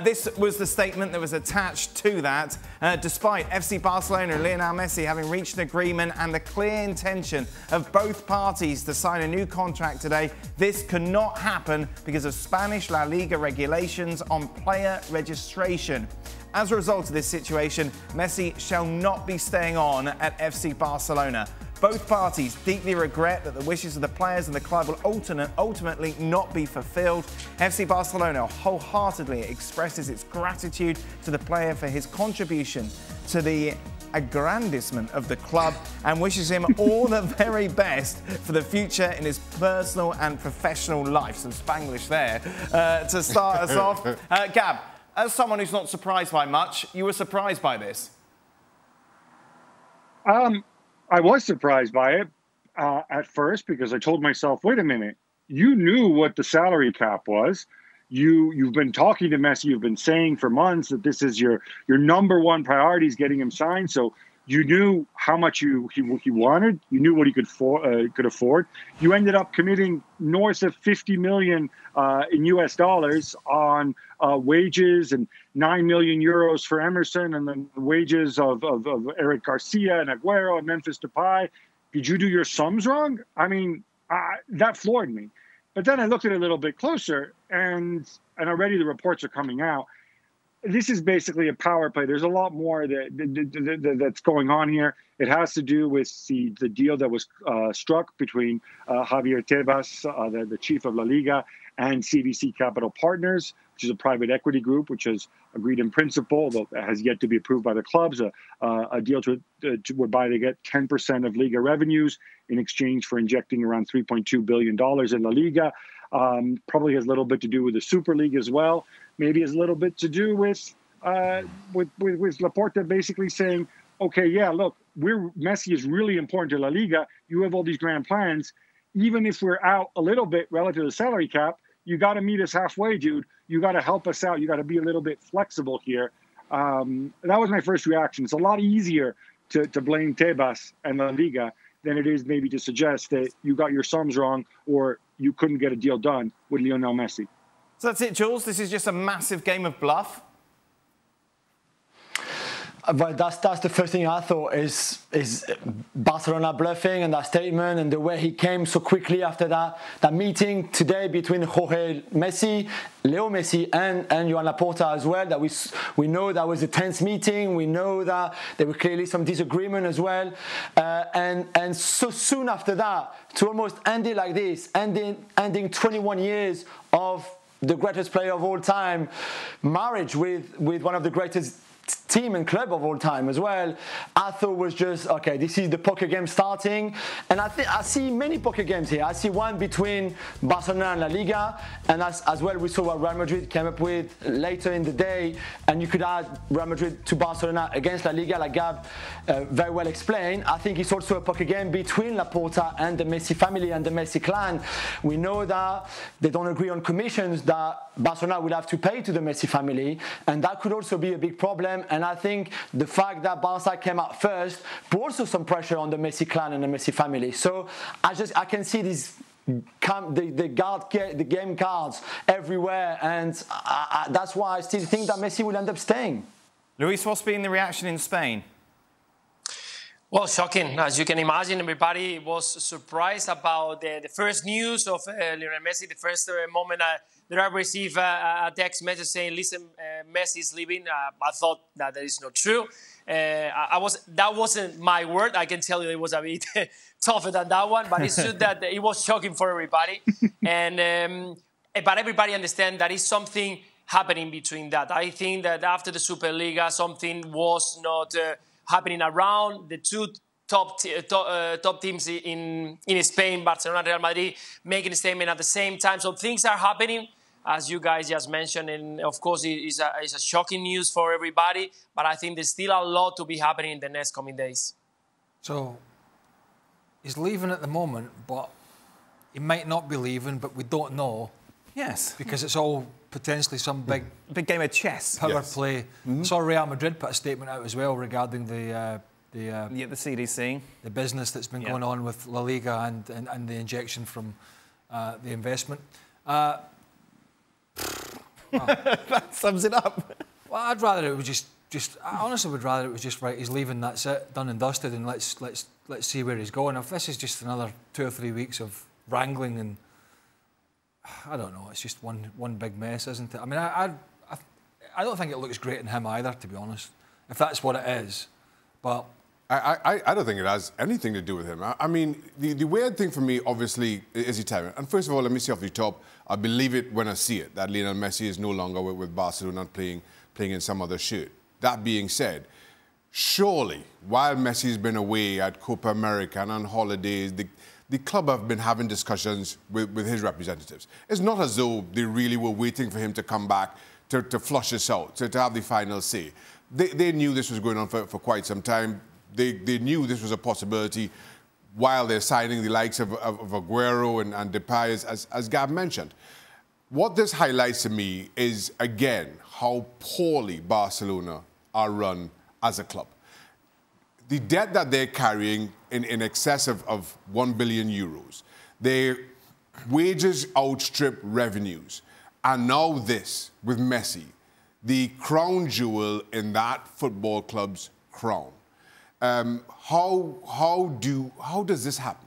This was the statement that was attached to that. Despite FC Barcelona and Lionel Messi having reached an agreement and the clear intention of both parties to sign a new contract today, this cannot happen because of Spanish La Liga regulations on player registration. As a result of this situation, Messi shall not be staying on at FC Barcelona. Both parties deeply regret that the wishes of the players and the club will ultimately not be fulfilled. FC Barcelona wholeheartedly expresses its gratitude to the player for his contribution to the aggrandizement of the club and wishes him all the very best for the future in his personal and professional life. Some Spanglish there to start us off. Gab, as someone who's not surprised by much, you were surprised by this? I was surprised by it at first because I told myself, wait a minute, you knew what the salary cap was. You've been talking to Messi. You've been saying for months that this is your number one priority is getting him signed. So you knew how much he wanted. You knew what he could afford. You ended up committing north of 50 million in US dollars on wages and 9 million euros for Emerson, and then the wages of Eric Garcia and Aguero and Memphis Depay. Did you do your sums wrong? I mean, that floored me. But then I looked at it a little bit closer, and already the reports are coming out. This is basically a power play. There's a lot more that's going on here. It has to do with the deal that was struck between Javier Tebas, the chief of La Liga, and CVC Capital Partners, which is a private equity group, which has agreed in principle, though has yet to be approved by the clubs, a deal whereby they get 10% of Liga revenues in exchange for injecting around $3.2 billion in La Liga. Probably has a little bit to do with the Super League as well. Maybe has a little bit to do with Laporta basically saying, okay, yeah, look, Messi is really important to La Liga. You have all these grand plans. Even if we're out a little bit relative to the salary cap, you got to meet us halfway, dude. You got to help us out. You got to be a little bit flexible here. That was my first reaction. It's a lot easier to blame Tebas and La Liga than it is maybe to suggest that you got your sums wrong or you couldn't get a deal done with Lionel Messi. So that's it, Jules. This is just a massive game of bluff. But that's the first thing I thought is Barcelona bluffing, and that statement and the way he came so quickly after that meeting today between Jorge Messi, Leo Messi and Joan Laporta as well. That we know that was a tense meeting. We know that there were clearly some disagreement as well, and so soon after that to almost end it like this, ending 21 years of the greatest player of all time, marriage with one of the greatest team and club of all time as well. I thought was just, okay, this is the poker game starting. And I see many poker games here. I see one between Barcelona and La Liga, and as well we saw what Real Madrid came up with later in the day, and you could add Real Madrid to Barcelona against La Liga, like Gab very well explained. I think it's also a poker game between Laporta and the Messi family and the Messi clan. We know that they don't agree on commissions that Barcelona will have to pay to the Messi family, and that could also be a big problem. And I think the fact that Barca came out first put also some pressure on the Messi clan and the Messi family. So I can see these the game cards everywhere, and that's why I still think that Messi will end up staying. Luis, what's been the reaction in Spain? Well, shocking. As you can imagine, everybody was surprised about the first news of Lionel Messi, the first moment that I received a text message saying, listen, Messi is leaving. I thought that is not true. That wasn't my word. I can tell you it was a bit tougher than that one, but it's true that it was shocking for everybody. But everybody understands that is something happening between that. I think that after the Superliga, something was not happening around the two top teams in Spain, Barcelona, Real Madrid, making a statement at the same time. So things are happening, as you guys just mentioned, and of course it's a shocking news for everybody, but I think there's still a lot to be happening in the next coming days. So he's leaving at the moment, but he might not be leaving, but we don't know. Yes. Because it's all potentially some big game of chess. Power play. I saw Real Madrid put a statement out as well regarding the CDC, the business that's been going on with La Liga and the injection from the investment. That sums it up. Well, I'd rather it was just I honestly would rather it was just right. He's leaving. That's it, done and dusted, and let's see where he's going. If this is just another 2 or 3 weeks of wrangling, and I don't know, it's just one big mess, isn't it? I mean, I don't think it looks great in him either, to be honest. If that's what it is, but I don't think it has anything to do with him. I mean, the weird thing for me, obviously, is the timing. And first of all, let me say off the top, I believe it when I see it, that Lionel Messi is no longer with Barcelona, playing in some other shirt. That being said, surely, while Messi's been away at Copa America and on holidays, the club have been having discussions with his representatives. It's not as though they really were waiting for him to come back to flush this out, to have the final say. They knew this was going on for quite some time. They knew this was a possibility while they're signing the likes of Aguero and Depay, as Gab mentioned. What this highlights to me is, again, how poorly Barcelona are run as a club. The debt that they're carrying in excess of 1 billion euros, their wages outstrip revenues. And now this, with Messi, the crown jewel in that football club's crown. How does this happen?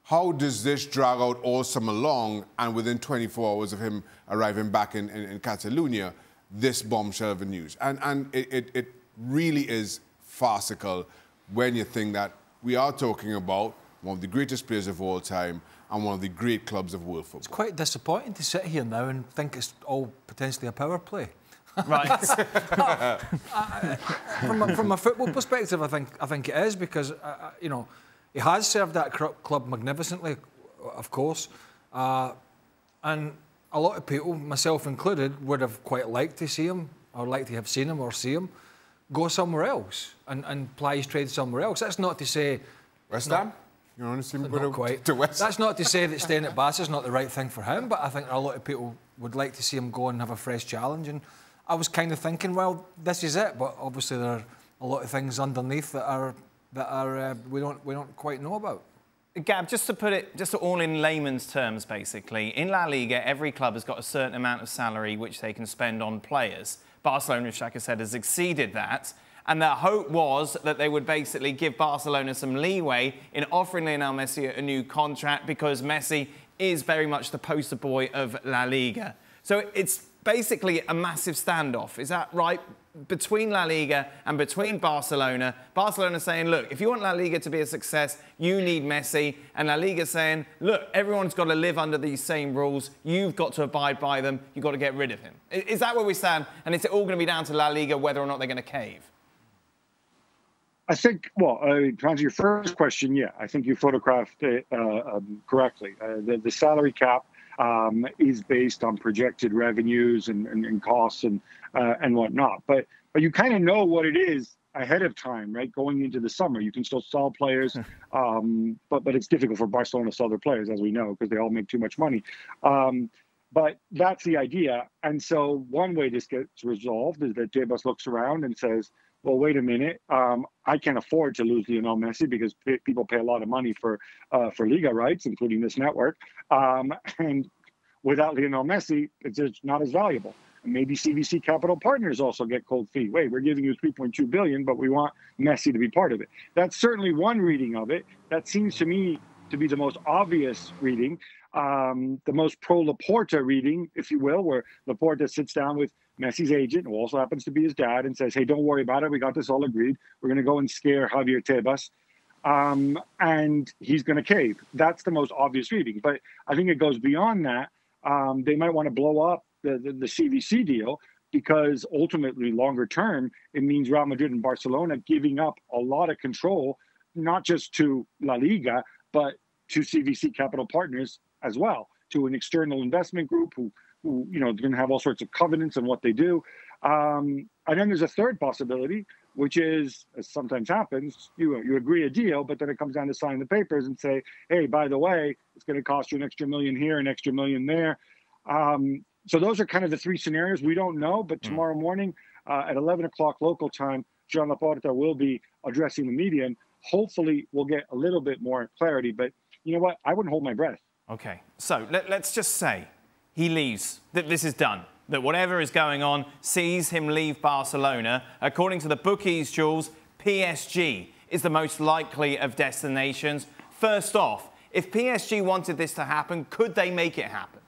How does this drag out all summer long, and within 24 hours of him arriving back in Catalonia, this bombshell of news? And it really is farcical when you think that we are talking about one of the greatest players of all time and one of the great clubs of world football. It's quite disappointing to sit here now and think it's all potentially a power play. Right. From a football perspective, I think it is, because you know, he has served that club magnificently, of course, and a lot of people, myself included, would have quite liked to see him, or like to have seen him, or see him go somewhere else and ply his trade somewhere else. That's not to say West Ham. You honestly not quite. To West. That's not to say that staying at Barca is not the right thing for him, but I think a lot of people would like to see him go and have a fresh challenge. And I was kind of thinking, well, this is it, but obviously there are a lot of things underneath that we don't quite know about. Gab, just to all in layman's terms, basically, in La Liga, every club has got a certain amount of salary which they can spend on players. Barcelona, as Shaka said, has exceeded that. And the hope was that they would basically give Barcelona some leeway in offering Lionel Messi a new contract, because Messi is very much the poster boy of La Liga. So it's basically a massive standoff. Is that right? Between La Liga and between Barcelona. Barcelona saying, look, if you want La Liga to be a success, you need Messi. And La Liga saying, look, everyone's got to live under these same rules. You've got to abide by them. You've got to get rid of him. Is that where we stand? And is it all going to be down to La Liga whether or not they're going to cave? I think, well, to answer your first question, yeah, I think you photographed it correctly. The salary cap is based on projected revenues and costs and whatnot. But you kind of know what it is ahead of time, right? Going into the summer, you can still sell players, but it's difficult for Barcelona to sell their players, as we know, because they all make too much money. But that's the idea. And so one way this gets resolved is that Tebas looks around and says, well, wait a minute, I can't afford to lose Lionel Messi, because people pay a lot of money for Liga rights, including this network. And without Lionel Messi, it's just not as valuable. And maybe CVC Capital Partners also get cold feet. Wait, we're giving you 3.2 billion, but we want Messi to be part of it. That's certainly one reading of it. That seems to me to be the most obvious reading, the most pro-Laporta reading, if you will, where Laporta sits down with Messi's agent, who also happens to be his dad, and says, hey, don't worry about it. We got this all agreed. We're going to go and scare Javier Tebas. And he's going to cave. That's the most obvious reading. But I think it goes beyond that. They might want to blow up the CVC deal, because ultimately, longer term, it means Real Madrid and Barcelona giving up a lot of control, not just to La Liga, but to CVC Capital Partners as well, to an external investment group who you know, going to have all sorts of covenants on what they do. And then there's a third possibility, which is, as sometimes happens, you agree a deal, but then it comes down to sign the papers and say, hey, by the way, it's going to cost you an extra million here, an extra million there. So those are kind of the three scenarios. We don't know, but tomorrow morning at 11 o'clock local time, Joan Laporta will be addressing the media, and hopefully we'll get a little bit more clarity. But you know what? I wouldn't hold my breath. Okay, so let's just say he leaves. This is done. that whatever is going on sees him leave Barcelona. According to the bookies, Jules, PSG is the most likely of destinations. First off, if PSG wanted this to happen, could they make it happen?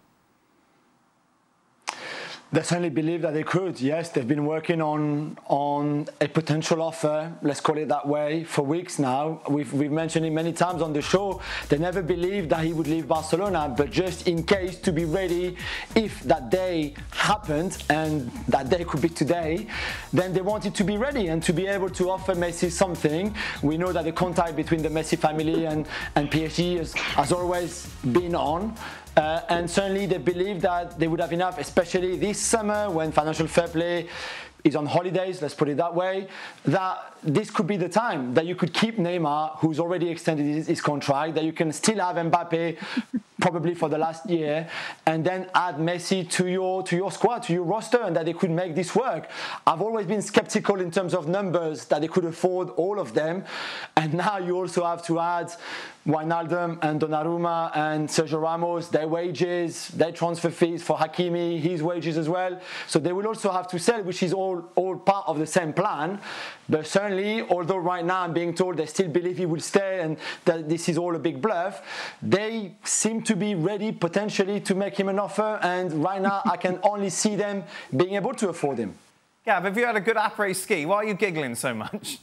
They certainly believe that they could, yes. They've been working on a potential offer, let's call it that way, for weeks now. We've mentioned it many times on the show. They never believed that he would leave Barcelona, but just in case, to be ready, if that day happened, and that day could be today, then they wanted to be ready and to be able to offer Messi something. We know that the contact between the Messi family and PSG has always been on. And certainly they believe that they would have enough, especially this summer when financial fair play is on holidays, let's put it that way, that this could be the time that you could keep Neymar, who's already extended his contract, that you can still have Mbappe probably for the last year, and then add Messi to your squad, to your roster, and that they could make this work. I've always been skeptical in terms of numbers, that they could afford all of them, and now you also have to add Wijnaldum and Donnarumma and Sergio Ramos, their wages, their transfer fees for Hakimi, his wages as well. So they will also have to sell, which is all part of the same plan. But certainly, although right now I'm being told they still believe he will stay and that this is all a big bluff, they seem to be ready potentially to make him an offer. And right now I can only see them being able to afford him. Gab, have you had a good après-ski? Why are you giggling so much?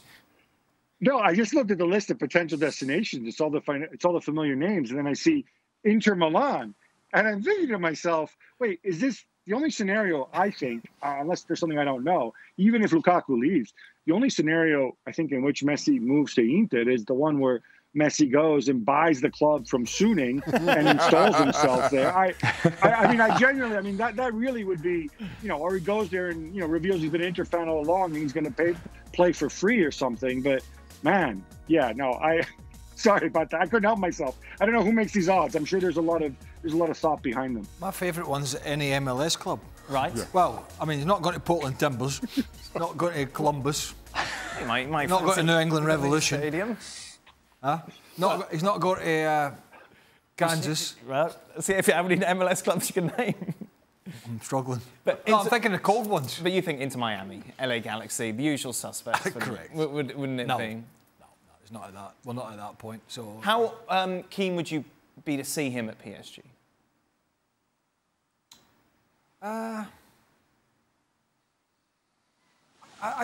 No, I just looked at the list of potential destinations. It's all the familiar names, and then I see Inter Milan, and I'm thinking to myself, wait, is this the only scenario? I think, unless there's something I don't know, even if Lukaku leaves, the only scenario I think in which Messi moves to Inter is the one where Messi goes and buys the club from Suning and installs himself there. I mean, I genuinely, that really would be, or he goes there and reveals he's been an Inter fan all along and he's going to play for free or something, but. Man, yeah, no, sorry about that. I couldn't help myself. I don't know who makes these odds. I'm sure there's a lot of thought behind them. My favourite one's any MLS club. Right. Yeah. Well, I mean, he's not going to Portland Timbers, not going to Columbus, not going to New England Revolution. Stadium. Huh? He's not going to Kansas. Well, see if you have any MLS clubs you can name. I'm struggling. But I'm thinking of cold ones. But you think Inter Miami, LA Galaxy, the usual suspects. Correct. Wouldn't it be? No, it's not at that. We're not at that point. So. How keen would you be to see him at PSG? I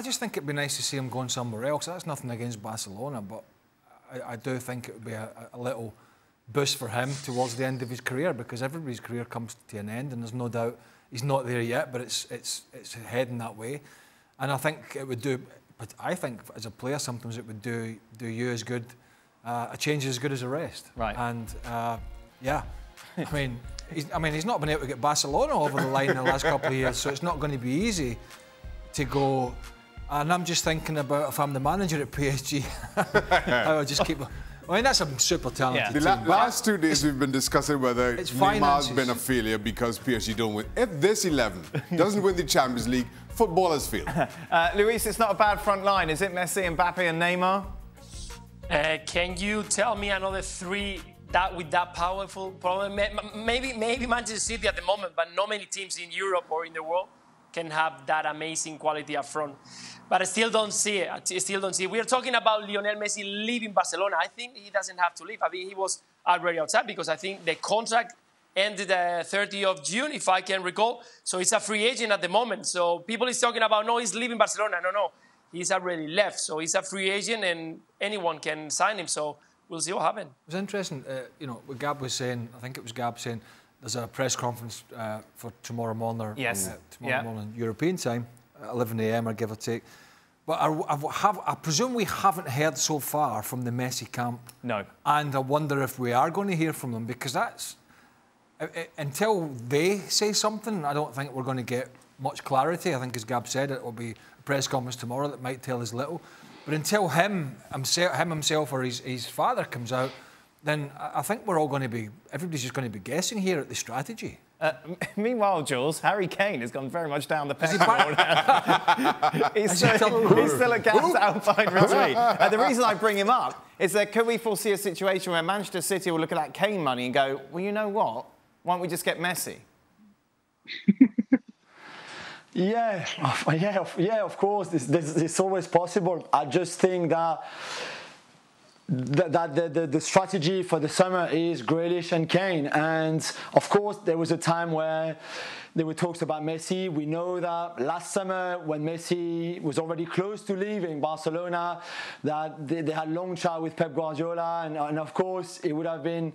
just think it'd be nice to see him going somewhere else. That's nothing against Barcelona, but I do think it would be a little boost for him towards the end of his career, because everybody's career comes to an end, and there's no doubt he's not there yet, but it's heading that way. And I think it would do, but I think as a player sometimes it would do you as good, a change as good as a rest. Right. And yeah, I mean he's not been able to get Barcelona over the line in the last couple of years, so it's not going to be easy to go. And I'm just thinking about if I'm the manager at PSG, I would just keep. I mean, that's a super talented team. The last 2 days we've been discussing whether Neymar's been a failure because PSG don't win. If this 11 doesn't win the Champions League, footballers fail. Luis, it's not a bad front line, is it? Messi, Mbappe and Neymar? Can you tell me another three with that powerful problem? Maybe Manchester City at the moment, but not many teams in Europe or in the world can have that amazing quality up front. But I still don't see it. We are talking about Lionel Messi leaving Barcelona. I think he doesn't have to leave. I mean, he was already outside because I think the contract ended 30th of June, if I can recall. So he's a free agent at the moment. So people is talking about, no, he's leaving Barcelona. No, he's already left. So he's a free agent and anyone can sign him. So we'll see what happens. It was interesting, what Gab was saying. I think it was Gab saying there's a press conference for tomorrow morning. Yes. Tomorrow morning European time, 11 a.m. or give or take. But I presume we haven't heard so far from the Messi camp. No. And I wonder if we are going to hear from them, because that's until they say something, I don't think we're going to get much clarity. I think, as Gab said, it will be a press conference tomorrow that might tell us little. But until him himself or his father comes out, then I think we're all going to be, everybody's just going to be guessing here at the strategy. Meanwhile, Jules, Harry Kane has gone very much down the pecking order. he's still a Gab's Alpine retreat. The reason I bring him up is that could we foresee a situation where Manchester City will look at that Kane money and go, well, you know what? Why don't we just get Messi? Yeah, of course. It's always possible. I just think that the strategy for the summer is Grealish and Kane. And of course, there was a time where there were talks about Messi. We know that last summer, when Messi was already close to leaving Barcelona, that they had long chat with Pep Guardiola, and of course, it would have been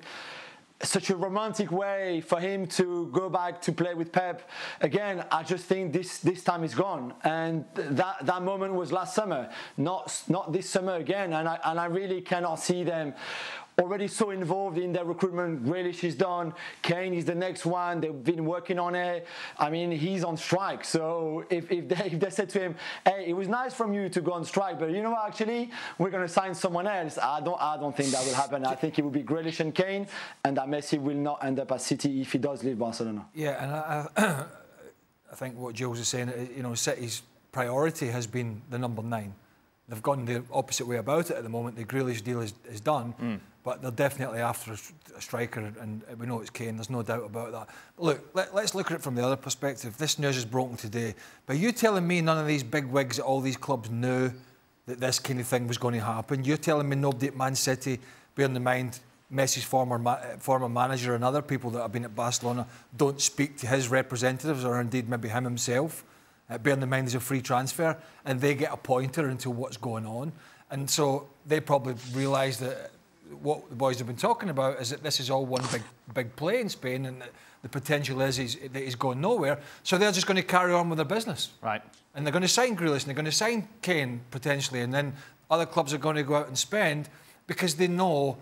such a romantic way for him to go back to play with Pep. Again, I just think this time is gone, and that moment was last summer, not this summer again. And I really cannot see them already so involved in their recruitment. Grealish is done. Kane is the next one. They've been working on it. I mean, he's on strike. So if they said to him, "Hey, it was nice from you to go on strike, but you know what? Actually, we're going to sign someone else," I don't think that will happen. I think it will be Grealish and Kane, and that Messi will not end up at City if he does leave Barcelona. Yeah, and I think what Jules is saying, you know, City's priority has been the number 9. They've gone the opposite way about it at the moment. The Grealish deal is done, but they're definitely after a striker, and we know it's Kane. There's no doubt about that. But look, let's look at it from the other perspective. This news is broken today, but you telling me none of these big wigs at all these clubs knew that this kind of thing was going to happen? You're telling me nobody at Man City, bearing in mind Messi's former manager and other people that have been at Barcelona, don't speak to his representatives, or indeed maybe him himself? Bearing in mind there's a free transfer, and they get a pointer into what's going on. And so they probably realise that what the boys have been talking about is that this is all one big play in Spain, and the potential is that he's going nowhere. So they're just going to carry on with their business. Right. And they're going to sign Grealish, and they're going to sign Kane, potentially, and then other clubs are going to go out and spend, because they know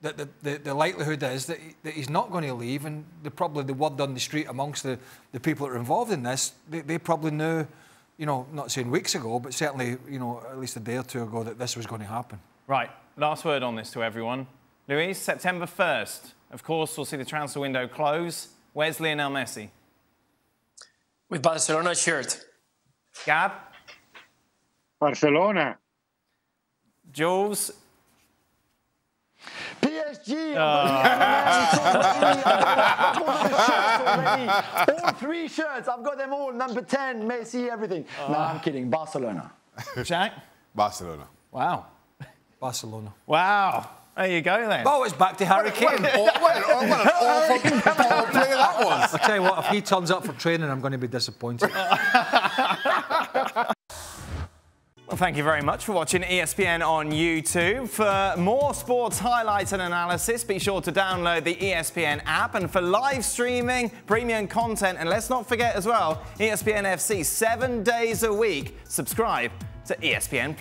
that the likelihood is that he's not going to leave, and probably the word on the street amongst the people that are involved in this, they probably knew, you know, not saying weeks ago, but certainly, you know, at least a day or two ago, that this was going to happen. Right, last word on this to everyone. Luis, September 1st, of course, we'll see the transfer window close. Where's Lionel Messi? With Barcelona shirt. Gab? Barcelona. Jules? PSG! I've got the shirts already. All 3 shirts. I've got them all. Number 10, Messi, everything. No, I'm kidding. Barcelona. Jack? Barcelona. Wow. Barcelona. Wow. There you go then. Oh, it's back to Harry Kane. What an awful player that was. I'll tell you what, if he turns up for training, I'm going to be disappointed. Well, thank you very much for watching ESPN on YouTube. For more sports highlights and analysis, be sure to download the ESPN app. And for live streaming, premium content, and let's not forget as well, ESPN FC 7 days a week. Subscribe to ESPN+.